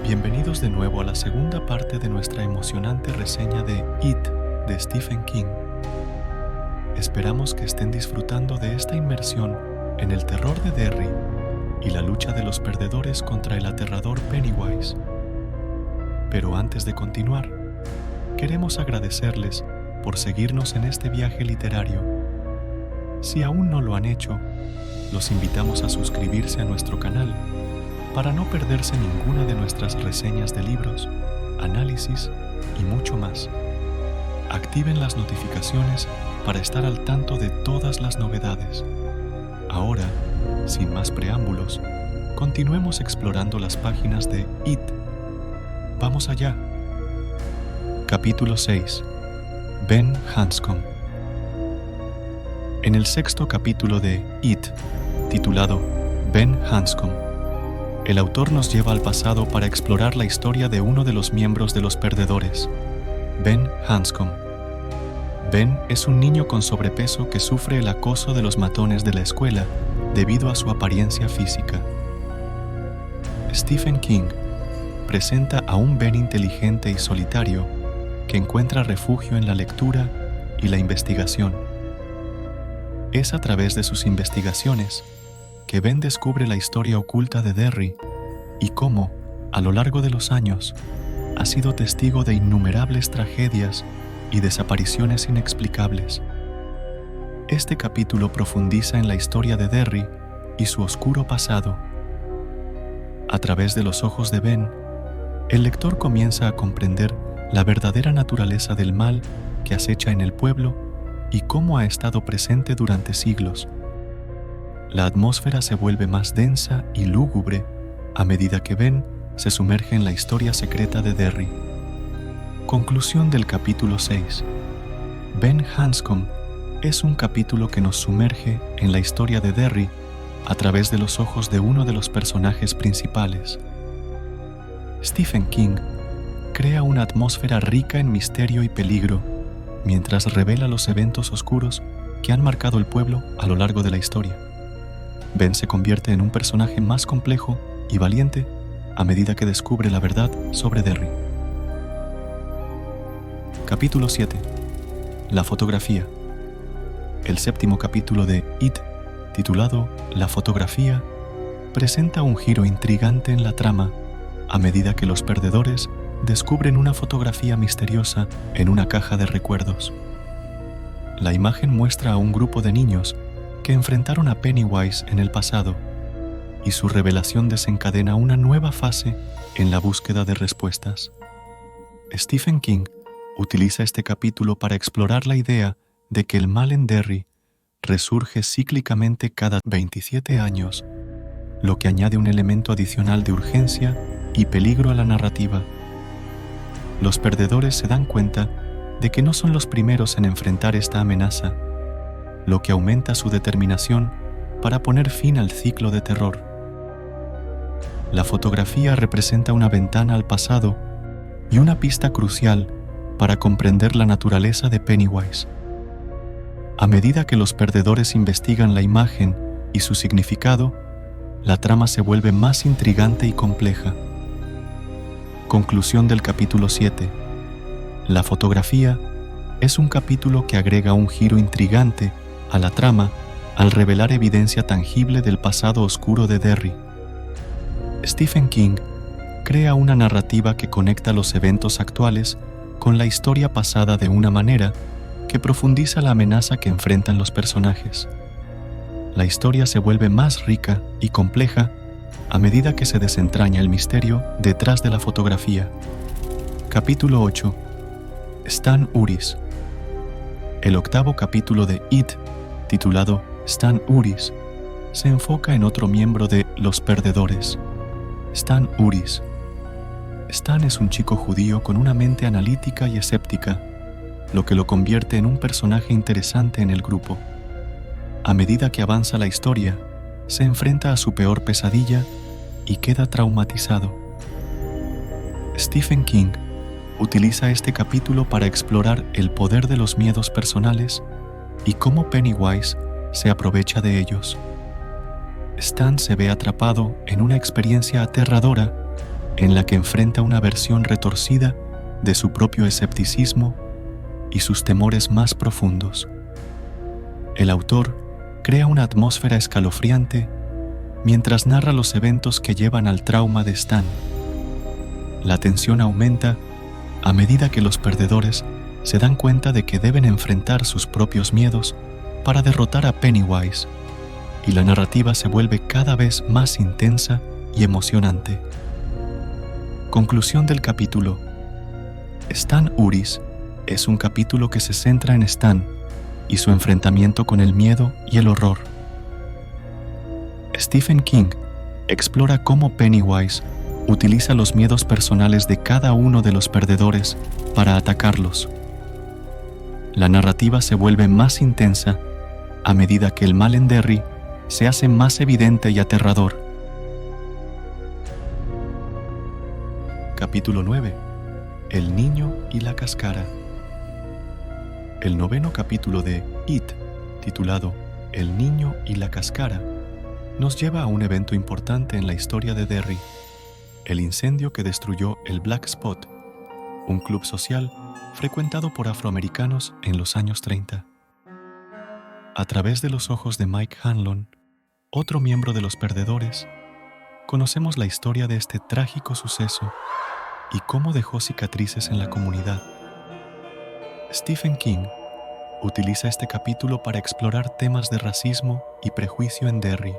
Bienvenidos de nuevo a la segunda parte de nuestra emocionante reseña de It de Stephen King. Esperamos que estén disfrutando de esta inmersión en el terror de Derry y la lucha de los perdedores contra el aterrador Pennywise. Pero antes de continuar, queremos agradecerles por seguirnos en este viaje literario. Si aún no lo han hecho, los invitamos a suscribirse a nuestro canal para no perderse ninguna de nuestras reseñas de libros, análisis y mucho más. Activen las notificaciones para estar al tanto de todas las novedades. Ahora, sin más preámbulos, continuemos explorando las páginas de It. ¡Vamos allá! Capítulo 6. Ben Hanscom. En el sexto capítulo de It, titulado Ben Hanscom, el autor nos lleva al pasado para explorar la historia de uno de los miembros de los perdedores, Ben Hanscom. Ben es un niño con sobrepeso que sufre el acoso de los matones de la escuela debido a su apariencia física. Stephen King presenta a un Ben inteligente y solitario que encuentra refugio en la lectura y la investigación. Es a través de sus investigaciones que Ben descubre la historia oculta de Derry y cómo, a lo largo de los años, ha sido testigo de innumerables tragedias y desapariciones inexplicables. Este capítulo profundiza en la historia de Derry y su oscuro pasado. A través de los ojos de Ben, el lector comienza a comprender la verdadera naturaleza del mal que acecha en el pueblo y cómo ha estado presente durante siglos. La atmósfera se vuelve más densa y lúgubre a medida que Ben se sumerge en la historia secreta de Derry. Conclusión del capítulo 6. Ben Hanscom es un capítulo que nos sumerge en la historia de Derry a través de los ojos de uno de los personajes principales. Stephen King crea una atmósfera rica en misterio y peligro mientras revela los eventos oscuros que han marcado el pueblo a lo largo de la historia. Ben se convierte en un personaje más complejo y valiente a medida que descubre la verdad sobre Derry. Capítulo 7. La fotografía. El séptimo capítulo de It, titulado La fotografía, presenta un giro intrigante en la trama a medida que los perdedores descubren una fotografía misteriosa en una caja de recuerdos. La imagen muestra a un grupo de niños que enfrentaron a Pennywise en el pasado, y su revelación desencadena una nueva fase en la búsqueda de respuestas. Stephen King utiliza este capítulo para explorar la idea de que el mal en Derry resurge cíclicamente cada 27 años, lo que añade un elemento adicional de urgencia y peligro a la narrativa. Los perdedores se dan cuenta de que no son los primeros en enfrentar esta amenaza, lo que aumenta su determinación para poner fin al ciclo de terror. La fotografía representa una ventana al pasado y una pista crucial para comprender la naturaleza de Pennywise. A medida que los perdedores investigan la imagen y su significado, la trama se vuelve más intrigante y compleja. Conclusión del capítulo 7. La fotografía es un capítulo que agrega un giro intrigante a la trama al revelar evidencia tangible del pasado oscuro de Derry. Stephen King crea una narrativa que conecta los eventos actuales con la historia pasada de una manera que profundiza la amenaza que enfrentan los personajes. La historia se vuelve más rica y compleja a medida que se desentraña el misterio detrás de la fotografía. Capítulo 8. Stan Uris. El octavo capítulo de It, titulado Stan Uris, se enfoca en otro miembro de Los Perdedores, Stan Uris. Stan es un chico judío con una mente analítica y escéptica, lo que lo convierte en un personaje interesante en el grupo. A medida que avanza la historia, se enfrenta a su peor pesadilla y queda traumatizado. Stephen King utiliza este capítulo para explorar el poder de los miedos personales y cómo Pennywise se aprovecha de ellos. Stan se ve atrapado en una experiencia aterradora en la que enfrenta una versión retorcida de su propio escepticismo y sus temores más profundos. El autor crea una atmósfera escalofriante mientras narra los eventos que llevan al trauma de Stan. La tensión aumenta a medida que los perdedores se dan cuenta de que deben enfrentar sus propios miedos para derrotar a Pennywise, y la narrativa se vuelve cada vez más intensa y emocionante. Conclusión del capítulo. Stan Uris es un capítulo que se centra en Stan y su enfrentamiento con el miedo y el horror. Stephen King explora cómo Pennywise utiliza los miedos personales de cada uno de los perdedores para atacarlos. La narrativa se vuelve más intensa a medida que el mal en Derry se hace más evidente y aterrador. Capítulo 9. El niño y la cascara. El noveno capítulo de It, titulado El niño y la cascara, nos lleva a un evento importante en la historia de Derry: el incendio que destruyó el Black Spot, un club social frecuentado por afroamericanos en los años 30. A través de los ojos de Mike Hanlon, otro miembro de los perdedores, conocemos la historia de este trágico suceso y cómo dejó cicatrices en la comunidad. Stephen King utiliza este capítulo para explorar temas de racismo y prejuicio en Derry.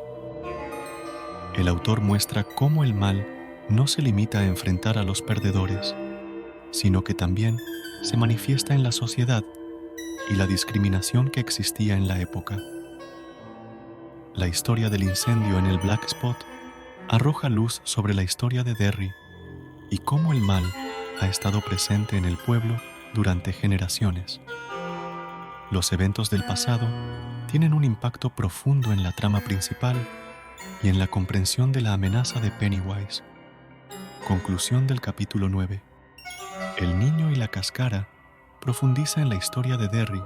El autor muestra cómo el mal no se limita a enfrentar a los perdedores, sino que también se manifiesta en la sociedad y la discriminación que existía en la época. La historia del incendio en el Black Spot arroja luz sobre la historia de Derry y cómo el mal ha estado presente en el pueblo durante generaciones. Los eventos del pasado tienen un impacto profundo en la trama principal y en la comprensión de la amenaza de Pennywise. Conclusión del capítulo 9. El niño y la cascara profundiza en la historia de Derry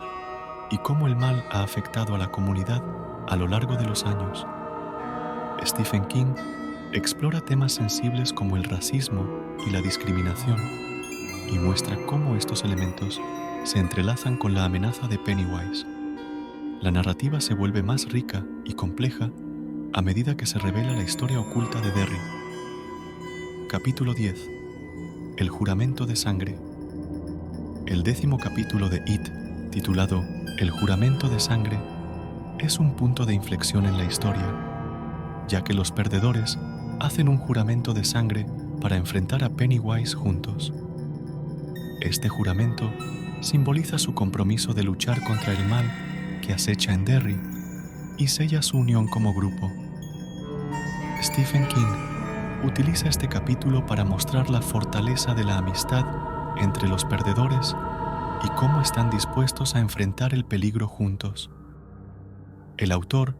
y cómo el mal ha afectado a la comunidad a lo largo de los años. Stephen King explora temas sensibles como el racismo y la discriminación y muestra cómo estos elementos se entrelazan con la amenaza de Pennywise. La narrativa se vuelve más rica y compleja a medida que se revela la historia oculta de Derry. Capítulo 10. El juramento de sangre. El 10º capítulo de It, titulado El juramento de sangre, es un punto de inflexión en la historia, ya que los perdedores hacen un juramento de sangre para enfrentar a Pennywise juntos. Este juramento simboliza su compromiso de luchar contra el mal que acecha en Derry y sella su unión como grupo. Stephen King utiliza este capítulo para mostrar la fortaleza de la amistad entre los perdedores y cómo están dispuestos a enfrentar el peligro juntos. El autor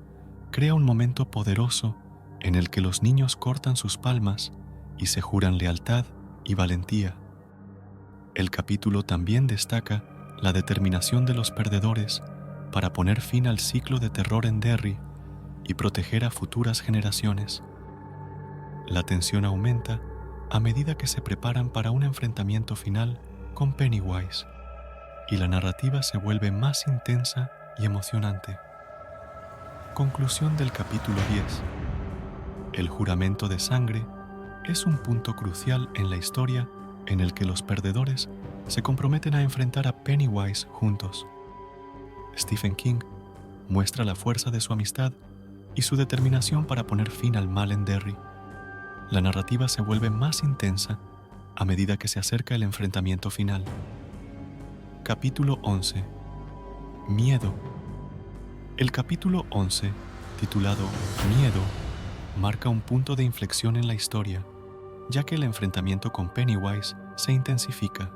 crea un momento poderoso en el que los niños cortan sus palmas y se juran lealtad y valentía. El capítulo también destaca la determinación de los perdedores para poner fin al ciclo de terror en Derry y proteger a futuras generaciones. La tensión aumenta a medida que se preparan para un enfrentamiento final con Pennywise, y la narrativa se vuelve más intensa y emocionante. Conclusión del capítulo 10. El juramento de sangre es un punto crucial en la historia en el que los perdedores se comprometen a enfrentar a Pennywise juntos. Stephen King muestra la fuerza de su amistad y su determinación para poner fin al mal en Derry. La narrativa se vuelve más intensa a medida que se acerca el enfrentamiento final. Capítulo 11. Miedo. El capítulo 11, titulado Miedo, marca un punto de inflexión en la historia, ya que el enfrentamiento con Pennywise se intensifica.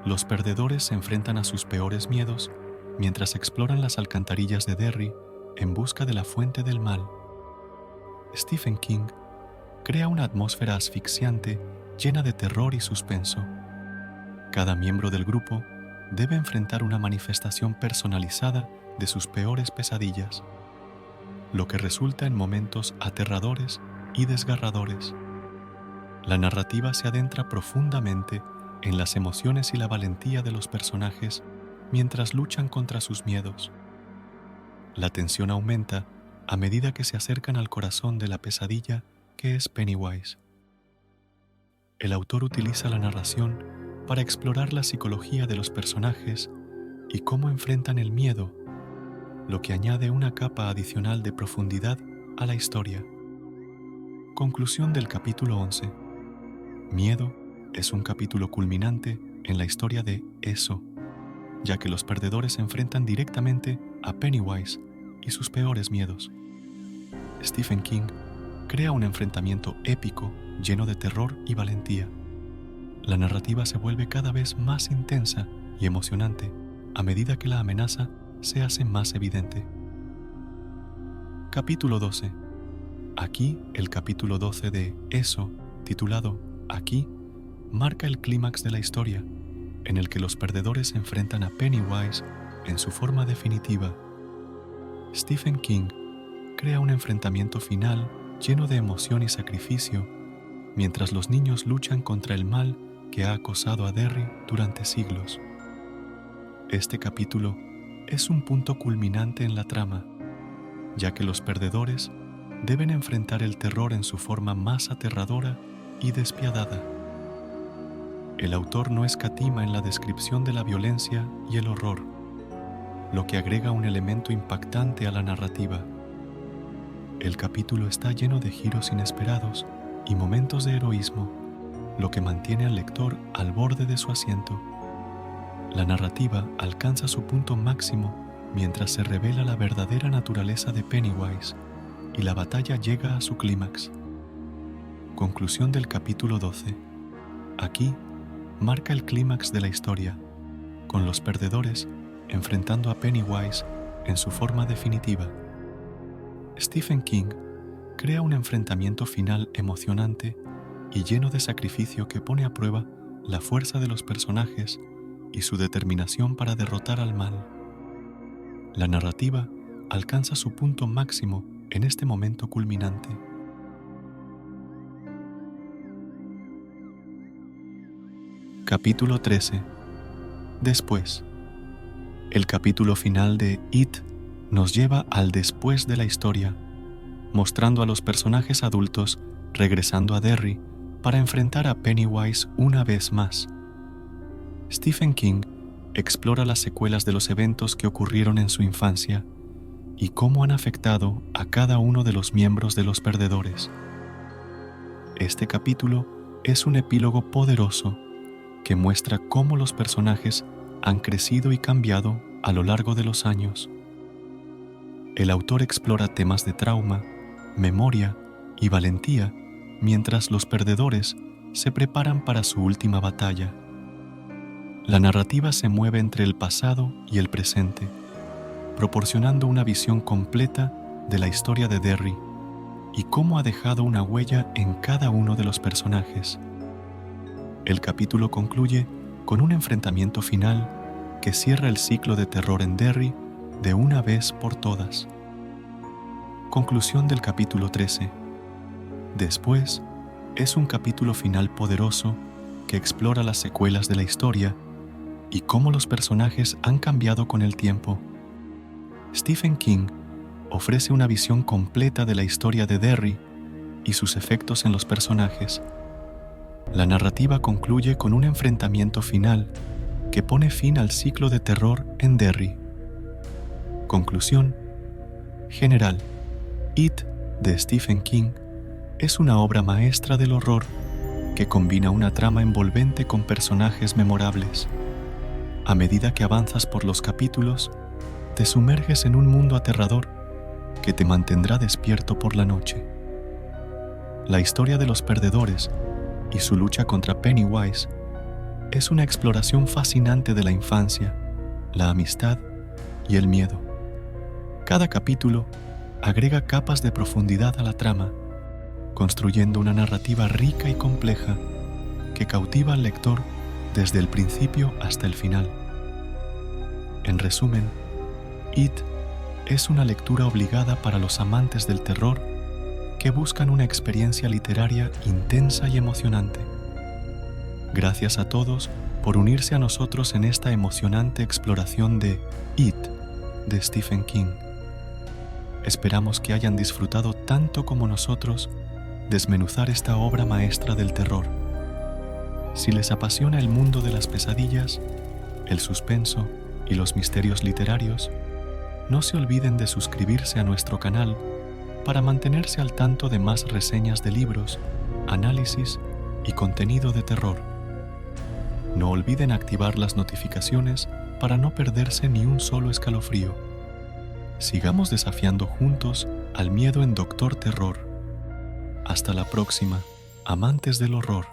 Los perdedores se enfrentan a sus peores miedos mientras exploran las alcantarillas de Derry en busca de la fuente del mal. Stephen King crea una atmósfera asfixiante llena de terror y suspenso. Cada miembro del grupo debe enfrentar una manifestación personalizada de sus peores pesadillas. lo que resulta en momentos aterradores y desgarradores. La narrativa se adentra profundamente en las emociones y la valentía de los personajes mientras luchan contra sus miedos. La tensión aumenta a medida que se acercan al corazón de la pesadilla que es Pennywise. El autor utiliza la narración para explorar la psicología de los personajes y cómo enfrentan el miedo, lo que añade una capa adicional de profundidad a la historia. Conclusión del capítulo 11. Miedo es un capítulo culminante en la historia de Eso, ya que los perdedores se enfrentan directamente a Pennywise y sus peores miedos. Stephen King crea un enfrentamiento épico lleno de terror y valentía. La narrativa se vuelve cada vez más intensa y emocionante a medida que la amenaza se hace más evidente. Capítulo 12. Aquí, el capítulo 12 de Eso, titulado Aquí, marca el clímax de la historia, en el que los perdedores se enfrentan a Pennywise en su forma definitiva. Stephen King crea un enfrentamiento final lleno de emoción y sacrificio, mientras los niños luchan contra el mal que ha acosado a Derry durante siglos. Este capítulo es un punto culminante en la trama, ya que los perdedores deben enfrentar el terror en su forma más aterradora y despiadada. El autor no escatima en la descripción de la violencia y el horror, lo que agrega un elemento impactante a la narrativa. El capítulo está lleno de giros inesperados y momentos de heroísmo, lo que mantiene al lector al borde de su asiento. La narrativa alcanza su punto máximo mientras se revela la verdadera naturaleza de Pennywise y la batalla llega a su clímax. Conclusión del capítulo 12. Aquí marca el clímax de la historia, con los perdedores enfrentando a Pennywise en su forma definitiva. Stephen King crea un enfrentamiento final emocionante y lleno de sacrificio que pone a prueba la fuerza de los personajes y su determinación para derrotar al mal. La narrativa alcanza su punto máximo en este momento culminante. Capítulo 13. Después. El capítulo final de It nos lleva al después de la historia, mostrando a los personajes adultos regresando a Derry para enfrentar a Pennywise una vez más. Stephen King explora las secuelas de los eventos que ocurrieron en su infancia y cómo han afectado a cada uno de los miembros de los perdedores. Este capítulo es un epílogo poderoso que muestra cómo los personajes han crecido y cambiado a lo largo de los años. El autor explora temas de trauma, memoria y valentía mientras los perdedores se preparan para su última batalla. La narrativa se mueve entre el pasado y el presente, proporcionando una visión completa de la historia de Derry y cómo ha dejado una huella en cada uno de los personajes. El capítulo concluye con un enfrentamiento final que cierra el ciclo de terror en Derry de una vez por todas. Conclusión del capítulo 13. Después, es un capítulo final poderoso que explora las secuelas de la historia y cómo los personajes han cambiado con el tiempo. Stephen King ofrece una visión completa de la historia de Derry y sus efectos en los personajes. La narrativa concluye con un enfrentamiento final que pone fin al ciclo de terror en Derry. Conclusión general. It, de Stephen King, es una obra maestra del horror que combina una trama envolvente con personajes memorables. A medida que avanzas por los capítulos, te sumerges en un mundo aterrador que te mantendrá despierto por la noche. La historia de los perdedores y su lucha contra Pennywise es una exploración fascinante de la infancia, la amistad y el miedo. Cada capítulo agrega capas de profundidad a la trama, construyendo una narrativa rica y compleja que cautiva al lector desde el principio hasta el final. En resumen, It es una lectura obligada para los amantes del terror que buscan una experiencia literaria intensa y emocionante. Gracias a todos por unirse a nosotros en esta emocionante exploración de It, de Stephen King. Esperamos que hayan disfrutado tanto como nosotros desmenuzar esta obra maestra del terror. Si les apasiona el mundo de las pesadillas, el suspenso y los misterios literarios, no se olviden de suscribirse a nuestro canal para mantenerse al tanto de más reseñas de libros, análisis y contenido de terror. No olviden activar las notificaciones para no perderse ni un solo escalofrío. Sigamos desafiando juntos al miedo en Doctor Terror. Hasta la próxima, amantes del horror.